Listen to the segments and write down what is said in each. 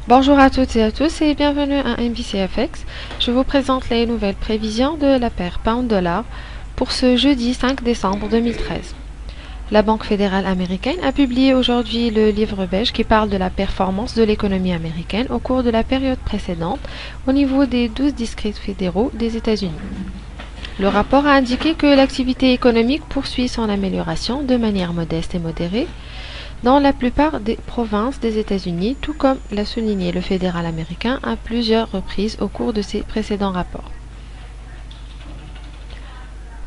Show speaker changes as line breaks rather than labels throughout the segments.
Bonjour à toutes et à tous et bienvenue à MBCFX. Je vous présente les nouvelles prévisions de la paire pound-dollar pour ce jeudi 5 décembre 2013. La Banque fédérale américaine a publié aujourd'hui le livre beige qui parle de la performance de l'économie américaine au cours de la période précédente au niveau des 12 districts fédéraux des États-Unis. Le rapport a indiqué que l'activité économique poursuit son amélioration de manière modeste et modérée dans la plupart des provinces des États-Unis, tout comme l'a souligné le fédéral américain à plusieurs reprises au cours de ses précédents rapports.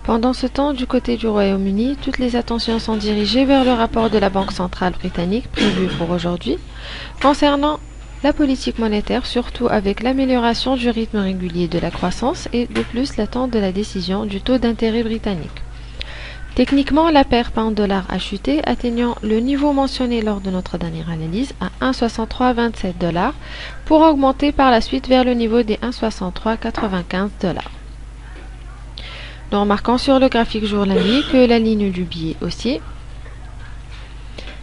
Pendant ce temps, du côté du Royaume-Uni, toutes les attentions sont dirigées vers le rapport de la Banque centrale britannique prévu pour aujourd'hui, concernant la politique monétaire, surtout avec l'amélioration du rythme régulier de la croissance et de plus l'attente de la décision du taux d'intérêt britannique. Techniquement, la paire pound-dollar a chuté, atteignant le niveau mentionné lors de notre dernière analyse à 1,6327 $, pour augmenter par la suite vers le niveau des 1,6395 $. Nous remarquons sur le graphique jour-la-nuit que la ligne du billet haussier,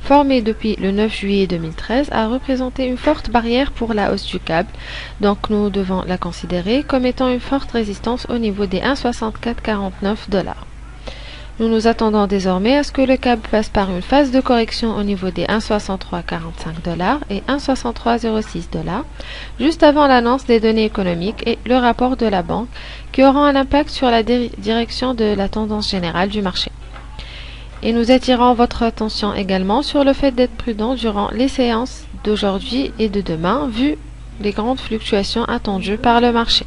formée depuis le 9 juillet 2013, a représenté une forte barrière pour la hausse du câble, donc nous devons la considérer comme étant une forte résistance au niveau des 1,6449 $. Nous nous attendons désormais à ce que le câble passe par une phase de correction au niveau des 1,6345 $ et 1,6306 $, juste avant l'annonce des données économiques et le rapport de la banque, qui auront un impact sur la direction de la tendance générale du marché. Et nous attirons votre attention également sur le fait d'être prudent durant les séances d'aujourd'hui et de demain, vu les grandes fluctuations attendues par le marché.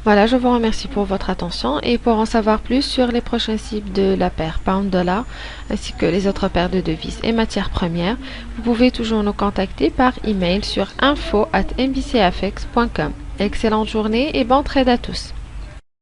Voilà, je vous remercie pour votre attention et pour en savoir plus sur les prochains cibles de la paire pound-dollar ainsi que les autres paires de devises et matières premières, vous pouvez toujours nous contacter par email sur info@mbcafx.com. Excellente journée et bon trade à tous.